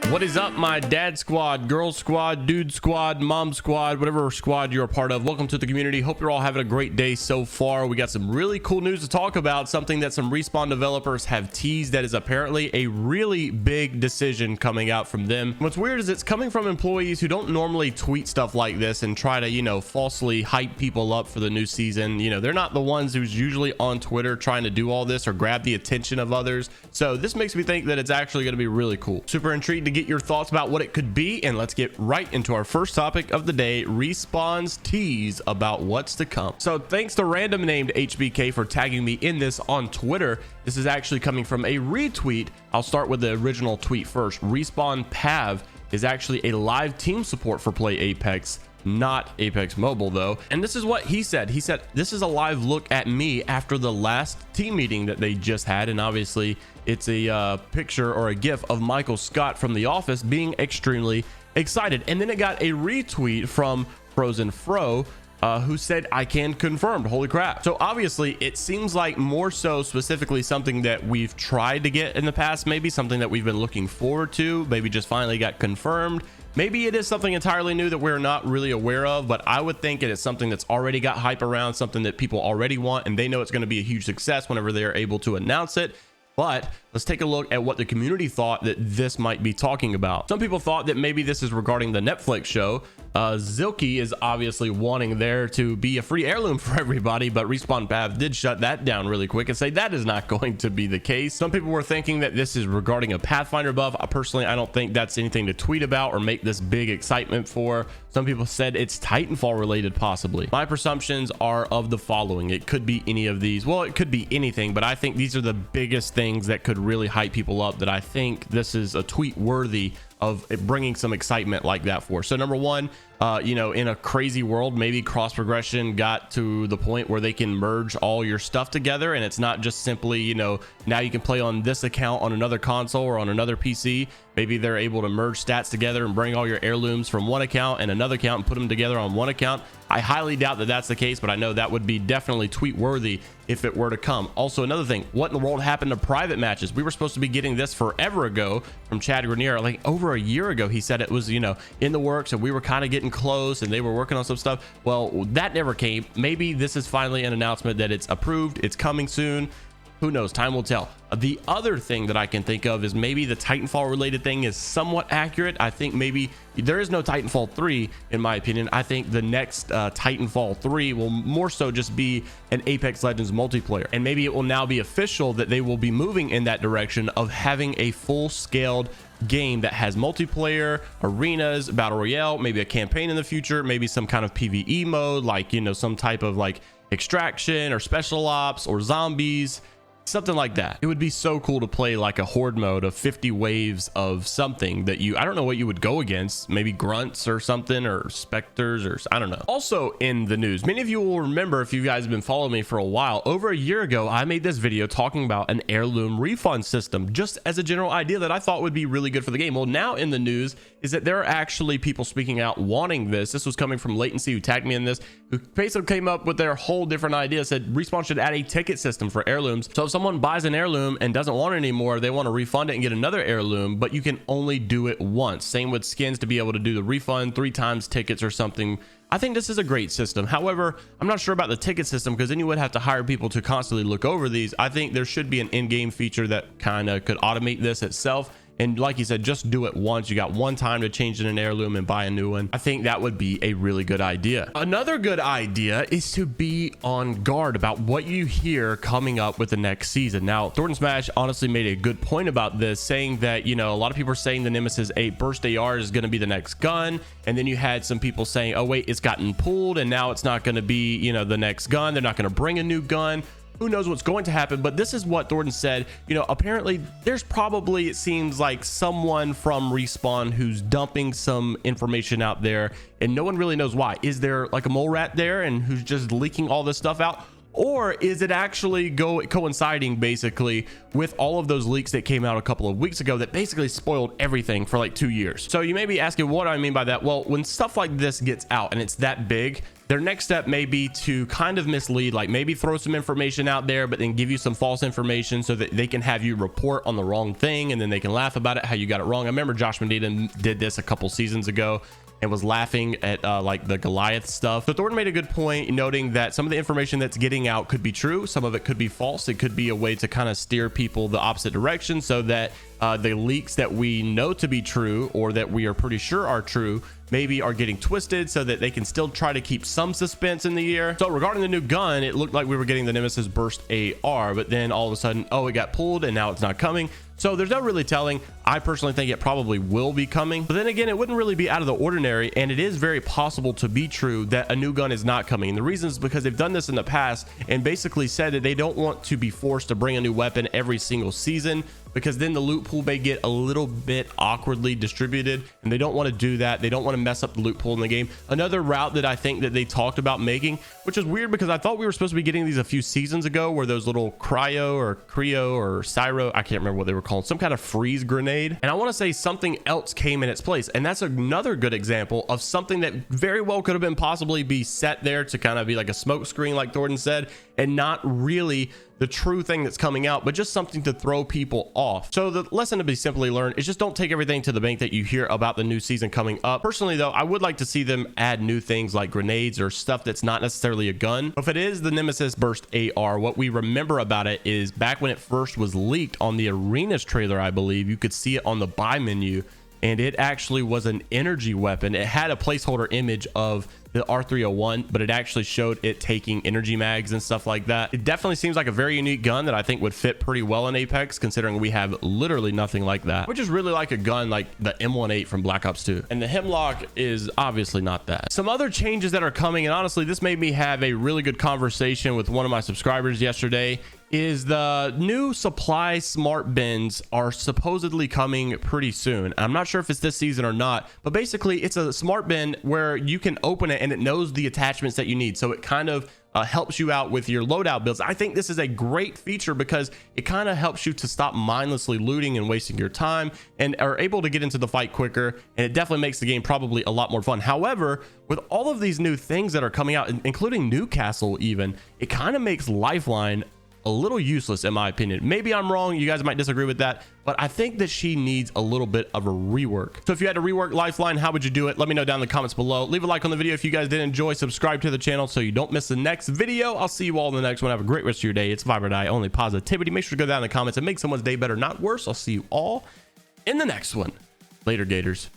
What is up, my dad squad, girl squad, dude squad, mom squad, whatever squad you're a part of? Welcome to the community. Hope you're all having a great day so far. We got some really cool news to talk about, something that some Respawn developers have teased that is apparently a really big decision coming out from them. What's weird is it's coming from employees who don't normally tweet stuff like this and try to, falsely hype people up for the new season. They're not the ones who's usually on Twitter trying to do all this or grab the attention of others. So this makes me think that it's actually going to be really cool. Super intrigued to get your thoughts about what it could be, and let's get right into our first topic of the day: Respawn's tease about what's to come. So thanks to random named HBK for tagging me in this on Twitter. This is actually coming from a retweet. I'll start with the original tweet first. Respawn Pav is actually a live team support for Play Apex, not Apex Mobile though. And this is what he said. He said, "This is a live look at me after the last team meeting that they just had." And obviously it's a picture or a gif of Michael Scott from The Office being extremely excited. And then it got a retweet from Frozen Fro, who said, "I can confirm." Holy crap. So obviously it seems like more so specifically something that we've tried to get in the past, maybe something that we've been looking forward to, maybe just finally got confirmed. Maybe it is something entirely new that we're not really aware of, but I would think it is something that's already got hype around, something that people already want, and they know it's going to be a huge success whenever they're able to announce it. But let's take a look at what the community thought that this might be talking about. Some people thought that maybe this is regarding the Netflix show. Zilky is obviously wanting there to be a free heirloom for everybody, but Respawn Pav did shut that down really quick and say that is not going to be the case. Some people were thinking that this is regarding a Pathfinder buff. Personally, I don't think that's anything to tweet about or make this big excitement for. Some people said it's Titanfall related, possibly. My presumptions are of the following: it could be any of these. Well, it could be anything, but I think these are the biggest things that could really hype people up, that I think this is a tweet worthy of it bringing some excitement like that for. So number one, in a crazy world, maybe cross progression got to the point where they can merge all your stuff together, and it's not just simply, now you can play on this account on another console or on another PC. Maybe they're able to merge stats together and bring all your heirlooms from one account and another account and put them together on one account. I highly doubt that that's the case, but I know that would be definitely tweet worthy if it were to come. Also, another thing, what in the world happened to private matches? We were supposed to be getting this forever ago from Chad Grenier, like over a year ago. He said it was, in the works, and we were kind of getting close and they were working on some stuff. Well, that never came. Maybe this is finally an announcement that it's approved, it's coming soon. Who knows? Time will tell. The other thing that I can think of is maybe the Titanfall related thing is somewhat accurate. I think maybe there is no Titanfall 3 in my opinion. I think the next Titanfall 3 will more so just be an Apex Legends multiplayer, and maybe it will now be official that they will be moving in that direction of having a full-scaled game that has multiplayer, arenas, battle royale, maybe a campaign in the future, maybe some kind of PvE mode, like some type of like extraction or special ops or zombies, something like that. It would be so cool to play like a horde mode of 50 waves of something that I don't know what you would go against, maybe grunts or something, or specters, or I don't know. Also in the news, many of you will remember, if you guys have been following me for a while, over a year ago I made this video talking about an heirloom refund system, just as a general idea that I thought would be really good for the game. Well, now in the news is that there are actually people speaking out wanting this. This was coming from Latency, who tagged me in this, who basically came up with their whole different idea. Said Respawn should add a ticket system for heirlooms, so if someone buys an heirloom and doesn't want it anymore, they want to refund it and get another heirloom, but you can only do it once. Same with skins, to be able to do the refund 3 times tickets or something. I think this is a great system. However, I'm not sure about the ticket system, because then you would have to hire people to constantly look over these. I think there should be an in-game feature that kind of could automate this itself, and like you said, just do it once. You got one time to change in an heirloom and buy a new one. I think that would be a really good idea. Another good idea is to be on guard about what you hear coming up with the next season. Now, Thornton Smash honestly made a good point about this, saying that, a lot of people are saying the Nemesis Burst AR is going to be the next gun. And then you had some people saying, oh wait, it's gotten pulled and now it's not going to be, the next gun. They're not going to bring a new gun. Who knows what's going to happen, but this is what Thornton said. Apparently there's probably, it seems like, someone from Respawn who's dumping some information out there, and no one really knows why. Is there like a mole rat there and who's just leaking all this stuff out? Or is it actually coinciding basically with all of those leaks that came out a couple of weeks ago that basically spoiled everything for like 2 years? So you may be asking, what do I mean by that? Well, when stuff like this gets out and it's that big, their next step may be to kind of mislead, like maybe throw some information out there, but then give you some false information so that they can have you report on the wrong thing, and then they can laugh about it, how you got it wrong. I remember Josh Medina did this a couple seasons ago and was laughing at like the Goliath stuff. So Thornton made a good point, noting that some of the information that's getting out could be true, some of it could be false. It could be a way to kind of steer people the opposite direction, so that the leaks that we know to be true, or that we are pretty sure are true, maybe are getting twisted, so that they can still try to keep some suspense in the air. So regarding the new gun, it looked like we were getting the Nemesis Burst AR, but then all of a sudden, oh, it got pulled and now it's not coming. So there's no really telling. I personally think it probably will be coming, but then again, it wouldn't really be out of the ordinary, and it is very possible to be true that a new gun is not coming. And the reason is because they've done this in the past and basically said that they don't want to be forced to bring a new weapon every single season, because then the loot pool may get a little bit awkwardly distributed, and they don't want to do that. They don't want to mess up the loot pool in the game. Another route that I think that they talked about making, which is weird because I thought we were supposed to be getting these a few seasons ago, were those little cryo or cyro, I can't remember what they were called, some kind of freeze grenade. And I want to say something else came in its place, and that's another good example of something that very well could have been possibly be set there to kind of be like a smoke screen, like Thornton said, and not really the true thing that's coming out, but just something to throw people off. So the lesson to be simply learned is just don't take everything to the bank that you hear about the new season coming up. Personally though, I would like to see them add new things like grenades or stuff that's not necessarily a gun. If it is the Nemesis Burst AR, what we remember about it is back when it first was leaked on the Arenas trailer, I believe you could see it on the buy menu, and it actually was an energy weapon. It had a placeholder image of the R301, but it actually showed it taking energy mags and stuff like that. It definitely seems like a very unique gun that I think would fit pretty well in Apex, considering we have literally nothing like that, which is really like a gun like the M18 from Black Ops 2. And the Hemlock is obviously not that. Some other changes that are coming, and honestly, this made me have a really good conversation with one of my subscribers yesterday, is the new supply smart bins are supposedly coming pretty soon. I'm not sure if it's this season or not, but basically it's a smart bin where you can open it and it knows the attachments that you need. So it kind of helps you out with your loadout builds. I think this is a great feature because it kind of helps you to stop mindlessly looting and wasting your time, and are able to get into the fight quicker, and it definitely makes the game probably a lot more fun. However, with all of these new things that are coming out, including Newcastle even, it kind of makes Lifeline a little useless in my opinion. Maybe I'm wrong, you guys might disagree with that, but I think that she needs a little bit of a rework. So if you had to rework Lifeline, how would you do it? Let me know down in the comments below. Leave a like on the video if you guys did enjoy. Subscribe to the channel so you don't miss the next video. I'll see you all in the next one. Have a great rest of your day. It's Vibe or Die, only positivity. Make sure to go down in the comments and make someone's day better, not worse. I'll see you all in the next one. Later, Gators.